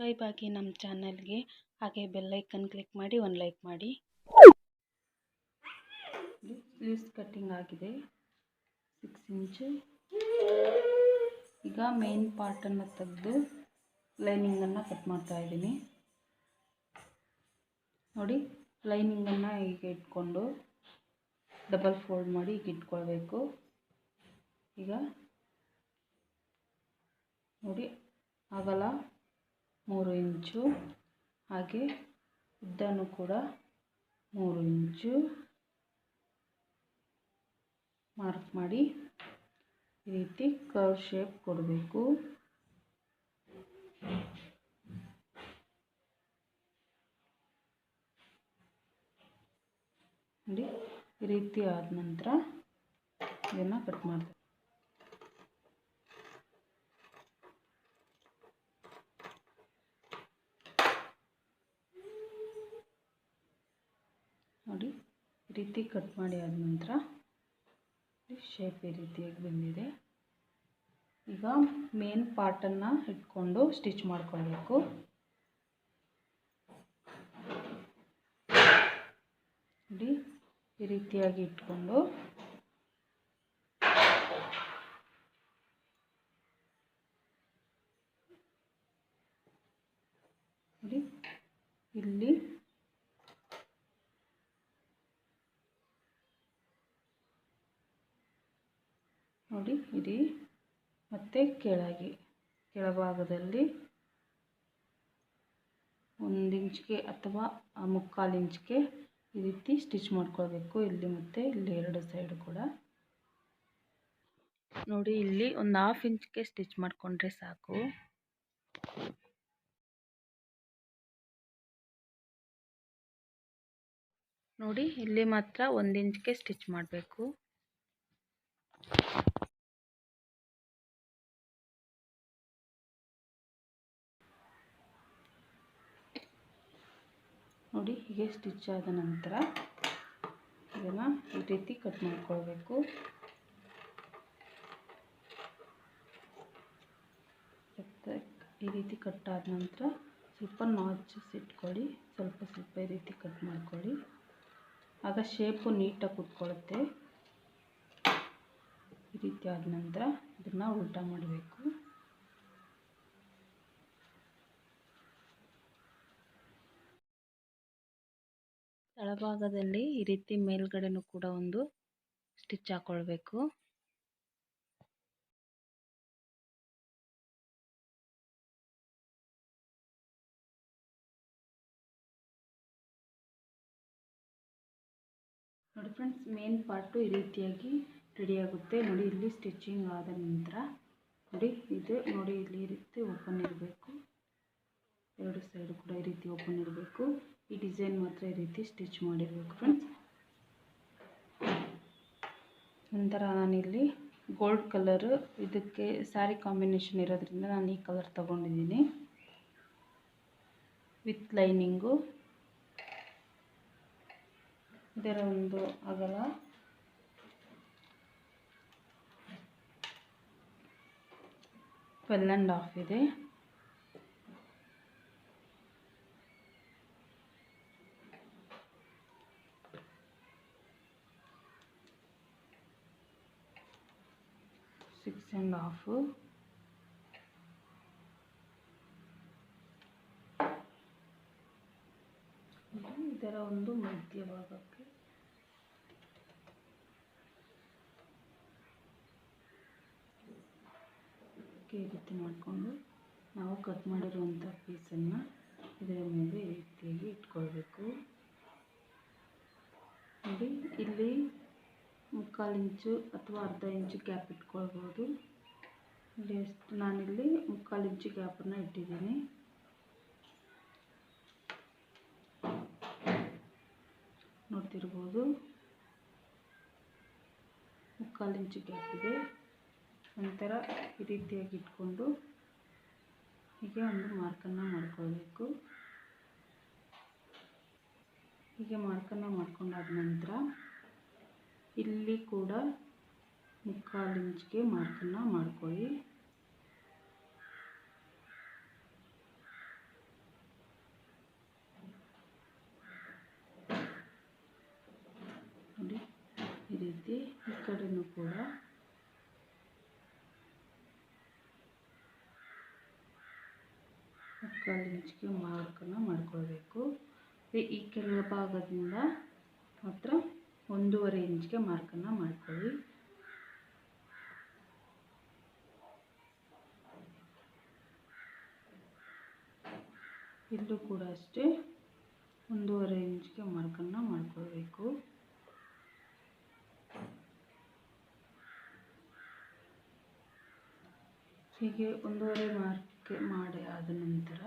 Subscribe ಆಗಿ ನಮ್ಮ ಚಾನಲ್ಗೆ, ಹಾಗೆ ಬೆಲ್ ಐಕನ್ ಕ್ಲಿಕ್ ಮಾಡಿ ಒಂದು ಲೈಕ್ ಮಾಡಿ. ಸ್ಲೀವ್ಸ್ ಕಟ್ಟಿಂಗ್ ಆಗಿದೆ 6 ಇಂಚು. ಈಗ ಮೇನ್ ಪಾರ್ಟನ್ನು ತೆಗೆದು ಲೈನಿಂಗನ್ನು ಕಟ್ ಮಾಡ್ತಾ ಇದ್ದೀನಿ. ನೋಡಿ, ಲೈನಿಂಗನ್ನು ಈಗ ಇಟ್ಕೊಂಡು ಡಬಲ್ ಫೋಲ್ಡ್ ಮಾಡಿ ಈಗ ಇಟ್ಕೊಳ್ಬೇಕು. ಈಗ ನೋಡಿ, ಅಗಲ 3 ಇಂಚು, ಹಾಗೆ ಉದ್ದನೂ ಕೂಡ 3 ಇಂಚು ಮಾರ್ಕ್ ಮಾಡಿ ಈ ರೀತಿ ಕರ್ವ್ ಶೇಪ್ ಕೊಡಬೇಕು. ನೋಡಿ, ಈ ರೀತಿ ಆದ ನಂತರ ಇದನ್ನು ಕಟ್ ಮಾಡ್ತೀವಿ. ನೋಡಿ, ಈ ರೀತಿ ಕಟ್ ಮಾಡಿ ಆದ ನಂತರ ಶೇಪ್ ಈ ರೀತಿಯಾಗಿ ಬಂದಿದೆ. ಈಗ ಮೇನ್ ಪಾರ್ಟನ್ನು ಇಟ್ಕೊಂಡು ಸ್ಟಿಚ್ ಮಾಡ್ಕೊಳ್ಬೇಕು. ನೋಡಿ, ಈ ರೀತಿಯಾಗಿ ಇಟ್ಕೊಂಡು ನೋಡಿ ಇಲ್ಲಿ ನೋಡಿ ಇಡಿ, ಮತ್ತು ಕೆಳಭಾಗದಲ್ಲಿ 1 ಇಂಚ್ಗೆ ಅಥವಾ 3/4 ಇಂಚ್ಗೆ ಈ ರೀತಿ ಸ್ಟಿಚ್ ಮಾಡ್ಕೊಳ್ಬೇಕು. ಇಲ್ಲಿ ಮತ್ತು ಇಲ್ಲಿ 2 ಸೈಡ್ ಕೂಡ ನೋಡಿ, ಇಲ್ಲಿ 1/2 ಇಂಚ್ಗೆ ಸ್ಟಿಚ್ ಮಾಡಿಕೊಂಡ್ರೆ ಸಾಕು. ನೋಡಿ, ಇಲ್ಲಿ ಮಾತ್ರ 1 ಇಂಚ್ಗೆ ಸ್ಟಿಚ್ ಮಾಡಬೇಕು. ನೋಡಿ, ಹೀಗೆ ಸ್ಟಿಚ್ ಆದ ನಂತರ ಇದನ್ನು ಈ ರೀತಿ ಕಟ್ ಮಾಡ್ಕೊಳ್ಬೇಕು. ಈ ರೀತಿ ಕಟ್ ಆದ ನಂತರ ಸ್ವಲ್ಪ ನಾಚಸ್ ಇಟ್ಕೊಳ್ಳಿ, ಸ್ವಲ್ಪ ಈ ರೀತಿ ಕಟ್ ಮಾಡ್ಕೊಳ್ಳಿ. ಆಗ ಶೇಪು ನೀಟಾಗಿ ಕೂತ್ಕೊಳ್ಳುತ್ತೆ. ಈ ರೀತಿ ಆದ ನಂತರ ಇದನ್ನು ಉಲ್ಟಾ ಮಾಡಬೇಕು. ತಳಭಾಗದಲ್ಲಿ ಈ ರೀತಿ ಮೇಲ್ಗಡೆನೂ ಕೂಡ ಒಂದು ಸ್ಟಿಚ್ ಹಾಕೊಳ್ಬೇಕು. ನೋಡಿ ಫ್ರೆಂಡ್ಸ್, ಮೇನ್ ಪಾರ್ಟು ಈ ರೀತಿಯಾಗಿ ರೆಡಿಯಾಗುತ್ತೆ. ನೋಡಿ, ಇಲ್ಲಿ ಸ್ಟಿಚಿಂಗ್ ಆದ ನಂತರ ನೋಡಿ ಇದು ನೋಡಿ, ಇಲ್ಲಿ ಈ ರೀತಿ ಓಪನ್ ಇರಬೇಕು. 2 ಸೈಡು ಕೂಡ ಈ ರೀತಿ ಓಪನ್ ಇರಬೇಕು. ಈ ಡಿಸೈನ್ ಮಾತ್ರ ಈ ರೀತಿ ಸ್ಟಿಚ್ ಮಾಡಿರಬೇಕು ಫ್ರೆಂಡ್ಸ್. ನಂತರ ನಾನಿಲ್ಲಿ ಗೋಲ್ಡ್ ಕಲರು, ಇದಕ್ಕೆ ಸ್ಯಾರಿ ಕಾಂಬಿನೇಷನ್ ಇರೋದ್ರಿಂದ ನಾನು ಈ ಕಲರ್ ತಗೊಂಡಿದ್ದೀನಿ. ವಿತ್ ಲೈನಿಂಗು, ಇದರ ಒಂದು ಅಗಲ 12.5 ಇದೆ. ಸಿಕ್ಸ್ ಆ್ಯಂಡ್ ಹಾಫು, ಇದರ ಒಂದು ಮಧ್ಯಭಾಗಕ್ಕೆ ಈ ರೀತಿ ಮಾಡಿಕೊಂಡು ನಾವು ಕಟ್ ಮಾಡಿರುವಂಥ ಪೀಸನ್ನು ಇದರ ಮೇಲೆ ಈ ರೀತಿಯಾಗಿ ಇಟ್ಕೊಳ್ಬೇಕು. ನೋಡಿ, ಇಲ್ಲಿ 3/4 ಇಂಚು ಅಥವಾ ಅರ್ಧ ಇಂಚು ಗ್ಯಾಪ್ ಇಟ್ಕೊಳ್ಬೋದು. ಇಲ್ಲಿ ನಾನಿಲ್ಲಿ 3/4 ಇಂಚು ಗ್ಯಾಪನ್ನು ಇಟ್ಟಿದ್ದೀನಿ. ನೋಡ್ತಿರ್ಬೋದು, 3/4 ಇಂಚು ಗ್ಯಾಪ್ ಇದೆ. ನಂತರ ಈ ರೀತಿಯಾಗಿ ಇಟ್ಕೊಂಡು ಹೀಗೆ ಒಂದು ಮಾರ್ಕನ್ನು ಮಾಡ್ಕೊಳ್ಬೇಕು. ಹೀಗೆ ಮಾರ್ಕನ್ನು ಮಾಡ್ಕೊಂಡಾದ ನಂತರ ಇಲ್ಲಿ ಕೂಡ 3/4 ಇಂಚ್ಗೆ ಮಾರ್ಕನ್ನು ಮಾಡ್ಕೊಳ್ಳಿ. ರೀತಿ ಈ ಕಡೆನೂ ಕೂಡ ಮುಕ್ಕಾಲು ಇಂಚಿಗೆ ಮಾರ್ಕನ್ನು ಮಾಡ್ಕೊಳ್ಬೇಕು. ಈ ಕೆಳಭಾಗದಿಂದ ಮಾತ್ರ 1.5 ಇಂಚಿಗೆ ಮಾರ್ಕನ್ನು ಮಾಡ್ಕೊಳ್ಳಿ. ಇಲ್ಲೂ ಕೂಡ ಅಷ್ಟೇ 1.5 ಇಂಚಿಗೆ ಮಾರ್ಕನ್ನು ಮಾಡ್ಕೊಳ್ಬೇಕು. ಹೀಗೆ 1.5 ಮಾರ್ಕ್ ಮಾಡಿ ಆದ ನಂತರ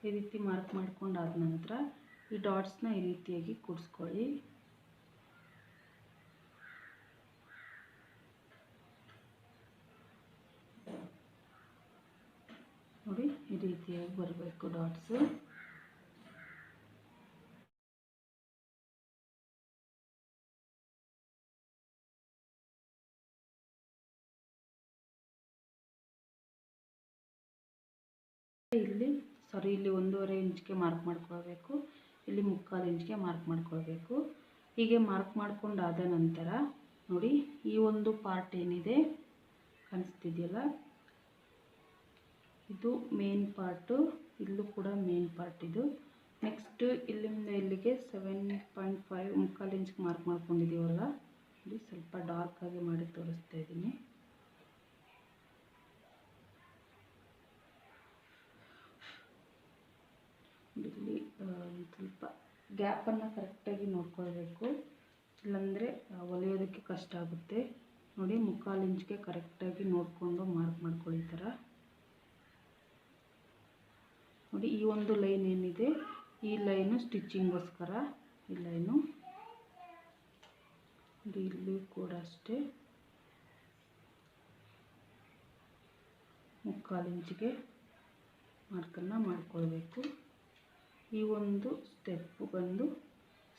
ಈ ರೀತಿ ಮಾರ್ಕ್ ಮಾಡ್ಕೊಂಡಾದ ನಂತರ ಈ ಡಾಟ್ಸ್ನ ಈ ರೀತಿಯಾಗಿ ಕೂಡಿಸ್ಕೊಳ್ಳಿ. ನೋಡಿ ಈ ರೀತಿಯಾಗಿ ಬರಬೇಕು ಡಾಟ್ಸು. ಇಲ್ಲಿ 1.5 ಇಂಚಿಗೆ ಮಾರ್ಕ್ ಮಾಡ್ಕೊಳ್ಬೇಕು, ಇಲ್ಲಿ 3/4 ಇಂಚಿಗೆ ಮಾರ್ಕ್ ಮಾಡ್ಕೊಳ್ಬೇಕು. ಹೀಗೆ ಮಾರ್ಕ್ ಮಾಡ್ಕೊಂಡಾದ ನಂತರ ನೋಡಿ ಈ ಒಂದು ಪಾರ್ಟ್ ಏನಿದೆ ಕಾಣಿಸ್ತಿದೆಯಲ್ಲ, ಇದು ಮೇನ್ ಪಾರ್ಟು. ಇಲ್ಲೂ ಕೂಡ ಮೇನ್ ಪಾರ್ಟ್ ಇದು. ನೆಕ್ಸ್ಟ್ ಇಲ್ಲಿಂದ ಇಲ್ಲಿಗೆ 7.5 3/4 ಇಂಚಿಗೆ ಮಾರ್ಕ್ ಮಾಡ್ಕೊಂಡಿದ್ದೀವಲ್ಲ, ಇಲ್ಲಿ ಸ್ವಲ್ಪ ಡಾರ್ಕ್ ಆಗಿ ಮಾಡಿ ತೋರಿಸ್ತಾ ಇದ್ದೀನಿ. ಇಲ್ಲಿ ಸ್ವಲ್ಪ ಗ್ಯಾಪನ್ನು ಕರೆಕ್ಟಾಗಿ ನೋಡ್ಕೊಳ್ಬೇಕು, ಇಲ್ಲಾಂದರೆ ಹೊಲಿಯೋದಕ್ಕೆ ಕಷ್ಟ ಆಗುತ್ತೆ. ನೋಡಿ 3/4 ಇಂಚಿಗೆ ಕರೆಕ್ಟಾಗಿ ನೋಡಿಕೊಂಡು ಮಾರ್ಕ್ ಮಾಡ್ಕೊಳ್ಳಿ. ಈ ಥರ ನೋಡಿ ಈ ಒಂದು ಲೈನ್ ಏನಿದೆ ಈ ಲೈನು ಸ್ಟಿಚ್ಚಿಂಗೋಸ್ಕರ ಈ ಲೈನು. ನೋಡಿ ಇಲ್ಲಿ ಕೂಡ ಅಷ್ಟೇ 3/4 ಇಂಚಿಗೆ ಮಾರ್ಕನ್ನು ಮಾಡ್ಕೊಳ್ಬೇಕು. ಈ ಒಂದು ಸ್ಟೆಪ್ಪು ಬಂದು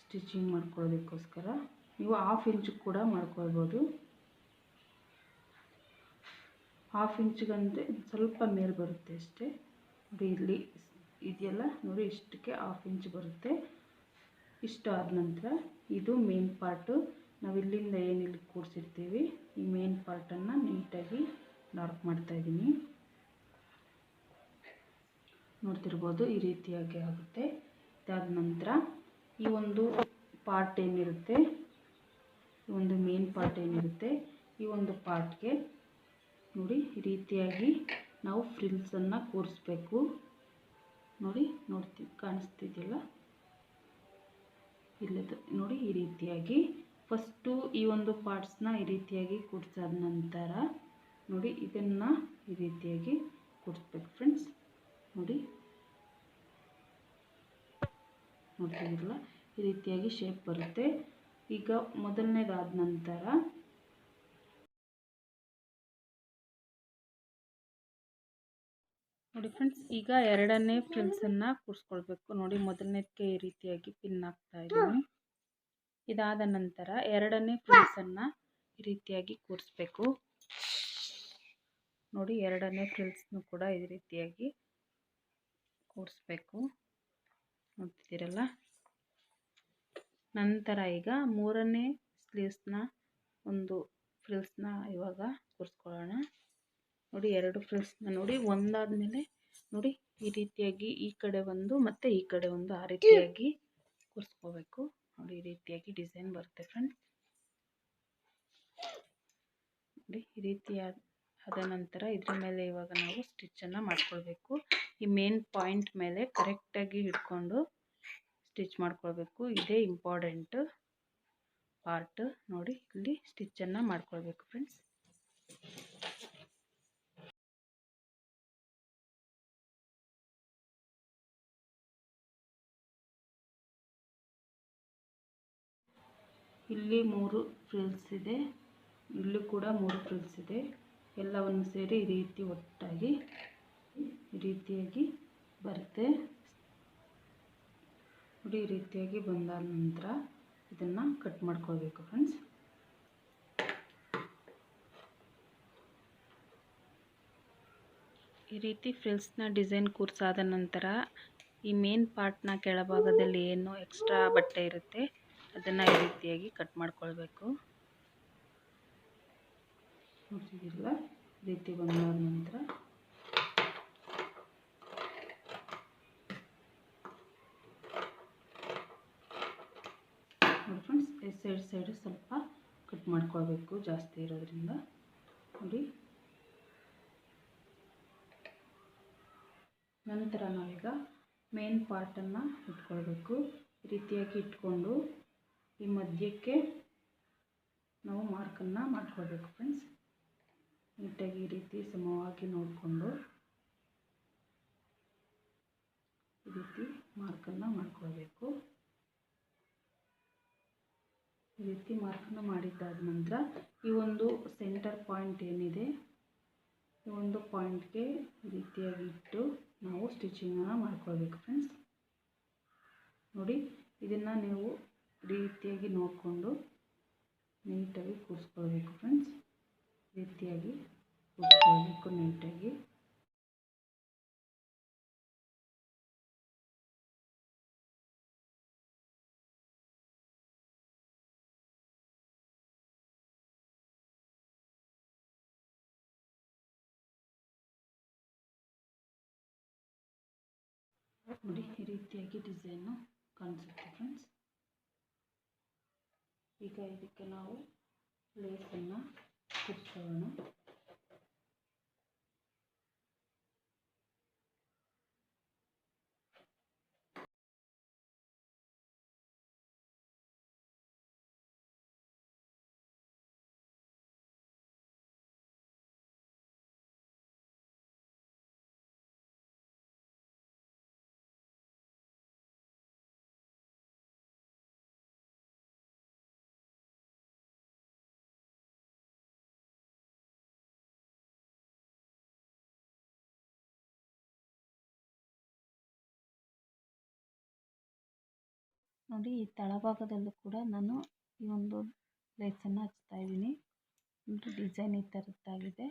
ಸ್ಟಿಚಿಂಗ್ ಮಾಡ್ಕೊಳ್ಳೋದಕ್ಕೋಸ್ಕರ. ನೀವು 1/2 ಇಂಚು ಕೂಡ ಮಾಡ್ಕೊಳ್ಬೋದು. 1/2 ಇಂಚಿಗಂದರೆ ಸ್ವಲ್ಪ ಮೇಲೆ ಬರುತ್ತೆ ಅಷ್ಟೇ. ನೋಡಿ ಇಲ್ಲಿ ಇದೆಯಲ್ಲ, ನೋಡಿ ಇಷ್ಟಕ್ಕೆ 1/2 ಇಂಚ್ ಬರುತ್ತೆ. ಇಷ್ಟು ಆದ ನಂತರ ಇದು ಮೇನ್ ಪಾರ್ಟು. ನಾವು ಇಲ್ಲಿಂದ ಏನು ಇಲ್ಲಿ ಕೂಡಿಸಿರ್ತೀವಿ ಈ ಮೇನ್ ಪಾರ್ಟನ್ನು ನೀಟಾಗಿ ಡಾರ್ಕ್ ಮಾಡ್ತಾಯಿದ್ದೀನಿ. ನೋಡ್ತಿರ್ಬೋದು ಈ ರೀತಿಯಾಗಿ ಆಗುತ್ತೆ. ಇದಾದ ನಂತರ ಈ ಒಂದು ಪಾರ್ಟ್ ಏನಿರುತ್ತೆ, ಈ ಒಂದು ಮೇನ್ ಪಾರ್ಟ್ ಏನಿರುತ್ತೆ ಈ ಒಂದು ಪಾರ್ಟ್ಗೆ ನೋಡಿ ಈ ರೀತಿಯಾಗಿ ನಾವು ಫ್ರಿಲ್ಸನ್ನು ಕೂರಿಸ್ಬೇಕು. ನೋಡಿ ಕಾಣಿಸ್ತಿದೆಯಲ್ಲ, ಇಲ್ಲದು ನೋಡಿ ಈ ರೀತಿಯಾಗಿ ಫಸ್ಟು ಈ ಒಂದು ಪಾರ್ಟ್ಸ್ನ ಈ ರೀತಿಯಾಗಿ ಕೂಡಿಸಾದ ನಂತರ ನೋಡಿ ಇದನ್ನು ಈ ರೀತಿಯಾಗಿ ಕೂಡಿಸ್ಬೇಕು ಫ್ರೆಂಡ್ಸ್. ನೋಡ್ತಿದ್ದೀರಲ್ಲ ಈ ರೀತಿಯಾಗಿ ಶೇಪ್ ಬರುತ್ತೆ. ಈಗ ಮೊದಲನೇದಾದ ನಂತರ ನೋಡಿ ಫ್ರೆಂಡ್ಸ್, ಈಗ ಎರಡನೇ ಫ್ರಿಲ್ಸನ್ನು ಕೂರಿಸ್ಕೊಳ್ಬೇಕು. ನೋಡಿ ಮೊದಲನೇದಕ್ಕೆ ಈ ರೀತಿಯಾಗಿ ಪಿನ್ ಹಾಕ್ತಾ ಇದ್ದೀನಿ. ಇದಾದ ನಂತರ ಎರಡನೇ ಫ್ರಿಲ್ಸನ್ನು ಈ ರೀತಿಯಾಗಿ ಕೂರಿಸ್ಬೇಕು. ನೋಡಿ ಎರಡನೇ ಫ್ರಿಲ್ಸ್ನು ಕೂಡ ಈ ರೀತಿಯಾಗಿ ಕೂರಿಸ್ಬೇಕು. ನೋಡ್ತಿದ್ದೀರಲ್ಲ. ನಂತರ ಈಗ ಮೂರನೇ ಸ್ಲೀವ್ಸ್ನ ಒಂದು ಫ್ರಿಲ್ಸ್ನ ಇವಾಗ ಕೂರಿಸ್ಕೊಳ್ಳೋಣ. ನೋಡಿ ಎರಡು ಫ್ರಿಲ್ಸ್ನ ನೋಡಿ ಒಂದಾದಮೇಲೆ ನೋಡಿ ಈ ರೀತಿಯಾಗಿ ಈ ಕಡೆ ಒಂದು ಮತ್ತು ಈ ಕಡೆ ಒಂದು ಆ ರೀತಿಯಾಗಿ ಕೂರಿಸ್ಕೋಬೇಕು. ನೋಡಿ ಈ ರೀತಿಯಾಗಿ ಡಿಸೈನ್ ಬರುತ್ತೆ ಫ್ರೆಂಡ್ಸ್. ನೋಡಿ ಈ ರೀತಿಯಾದ ನಂತರ ಇದ್ರ ಮೇಲೆ ಇವಾಗ ನಾವು ಸ್ಟಿಚ್ಚನ್ನು ಮಾಡ್ಕೊಳ್ಬೇಕು. ಈ ಮೇನ್ ಪಾಯಿಂಟ್ ಮೇಲೆ ಕರೆಕ್ಟಾಗಿ ಹಿಡ್ಕೊಂಡು ಸ್ಟಿಚ್ ಮಾಡ್ಕೊಳ್ಬೇಕು. ಇದೇ ಇಂಪಾರ್ಟೆಂಟ್ ಪಾರ್ಟ್. ನೋಡಿ ಇಲ್ಲಿ ಸ್ಟಿಚ್ಚನ್ನು ಮಾಡ್ಕೊಳ್ಬೇಕು ಫ್ರೆಂಡ್ಸ್. ಇಲ್ಲಿ 3 ಫ್ರಿಲ್ಸ್ ಇದೆ, ಇಲ್ಲೂ ಕೂಡ 3 ಫ್ರಿಲ್ಸ್ ಇದೆ. ಎಲ್ಲವನ್ನು ಸೇರಿ ಈ ರೀತಿ ಒಟ್ಟಾಗಿ ಈ ರೀತಿಯಾಗಿ ಬರುತ್ತೆ. ನೋಡಿ ಈ ರೀತಿಯಾಗಿ ಬಂದಾದ ನಂತರ ಇದನ್ನು ಕಟ್ ಮಾಡ್ಕೊಳ್ಬೇಕು ಫ್ರೆಂಡ್ಸ್. ಈ ರೀತಿ ಫ್ರಿಲ್ಸ್ನ ಡಿಸೈನ್ ಕೂರಿಸಾದ ನಂತರ ಈ ಮೇನ್ ಪಾರ್ಟ್ನ ಕೆಳಭಾಗದಲ್ಲಿ ಏನು ಎಕ್ಸ್ಟ್ರಾ ಬಟ್ಟೆ ಇರುತ್ತೆ ಅದನ್ನು ಈ ರೀತಿಯಾಗಿ ಕಟ್ ಮಾಡ್ಕೊಳ್ಬೇಕು. ನೋಡ್ತಿದ್ದೀರಲ್ಲ, ಈ ರೀತಿ ಬಂದಾದ ನಂತರ ನೋಡಿ ಫ್ರೆಂಡ್ಸ್, ಸೈಡು ಸ್ವಲ್ಪ ಕಟ್ ಮಾಡ್ಕೊಳ್ಬೇಕು, ಜಾಸ್ತಿ ಇರೋದ್ರಿಂದ. ನೋಡಿ, ನಂತರ ನಾವೀಗ ಮೇನ್ ಪಾರ್ಟನ್ನು ಇಟ್ಕೊಳ್ಬೇಕು. ಈ ರೀತಿಯಾಗಿ ಇಟ್ಕೊಂಡು ಈ ಮಧ್ಯಕ್ಕೆ ನಾವು ಮಾರ್ಕನ್ನು ಮಾಡ್ಕೊಳ್ಬೇಕು ಫ್ರೆಂಡ್ಸ್. ನೀಟಾಗಿ ಈ ರೀತಿ ಸಮವಾಗಿ ನೋಡಿಕೊಂಡು ಈ ರೀತಿ ಮಾರ್ಕನ್ನು ಮಾಡ್ಕೊಳ್ಬೇಕು. ಈ ರೀತಿ ಮಾರ್ಕನ್ನು ಮಾಡಿದ್ದಾದ ನಂತರ ಈ ಒಂದು ಸೆಂಟರ್ ಪಾಯಿಂಟ್ ಏನಿದೆ, ಈ ಒಂದು ಪಾಯಿಂಟ್ಗೆ ಈ ರೀತಿಯಾಗಿ ಇಟ್ಟು ನಾವು ಸ್ಟಿಚಿಂಗನ್ನು ಮಾಡ್ಕೊಳ್ಬೇಕು ಫ್ರೆಂಡ್ಸ್. ನೋಡಿ, ಇದನ್ನು ನೀವು ರೀತಿಯಾಗಿ ನೋಡಿಕೊಂಡು ನೀಟಾಗಿ ಕೂರಿಸ್ಕೊಳ್ಬೇಕು ಫ್ರೆಂಡ್ಸ್. ರೀತಿಯಾಗಿ ಕೂರಿಸ್ಕೊಳ್ಬೇಕು ನೀಟಾಗಿ. ನೋಡಿ, ಈ ರೀತಿಯಾಗಿ ಡಿಸೈನು ಕಾಣಿಸುತ್ತೆ ಫ್ರೆಂಡ್ಸ್. ಈಗ ಇದಕ್ಕೆ ನಾವು ಲೇಸನ್ನು ಕುಚ್ಕೊಳ್ಳೋಣ. ನೋಡಿ, ಈ ತಳಭಾಗದಲ್ಲೂ ಕೂಡ ನಾನು ಈ ಒಂದು ಲೇಸನ್ನು ಹಚ್ತಾ ಇದ್ದೀನಿ. ಡಿಸೈನ್ ಈ ಥರದ್ದಾಗಿದೆ.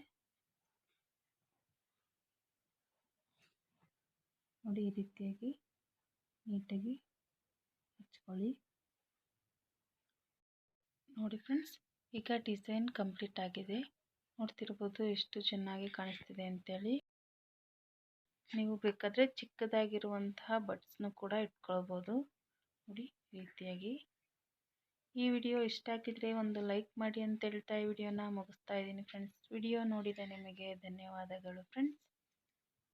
ನೋಡಿ, ಈ ರೀತಿಯಾಗಿ ನೀಟಾಗಿ ಹಚ್ಕೊಳ್ಳಿ. ನೋಡಿ ಫ್ರೆಂಡ್ಸ್, ಈಗ ಡಿಸೈನ್ ಕಂಪ್ಲೀಟ್ ಆಗಿದೆ. ನೋಡ್ತಿರ್ಬೋದು ಎಷ್ಟು ಚೆನ್ನಾಗಿ ಕಾಣಿಸ್ತಿದೆ ಅಂತೇಳಿ. ನೀವು ಬೇಕಾದರೆ ಚಿಕ್ಕದಾಗಿರುವಂತಹ ಬಡ್ಸ್ನು ಕೂಡ ಇಟ್ಕೊಳ್ಬೋದು. ನೋಡಿ, ಈ ರೀತಿಯಾಗಿ. ಈ ವಿಡಿಯೋ ಇಷ್ಟ ಆಗಿದ್ರೆ ಒಂದು ಲೈಕ್ ಮಾಡಿ ಅಂತ ಹೇಳ್ತಾ ಈ ವಿಡಿಯೋನ ಮುಗಿಸ್ತಾ ಇದ್ದೀನಿ ಫ್ರೆಂಡ್ಸ್. ವಿಡಿಯೋ ನೋಡಿದ ನಿಮಗೆ ಧನ್ಯವಾದಗಳು ಫ್ರೆಂಡ್ಸ್.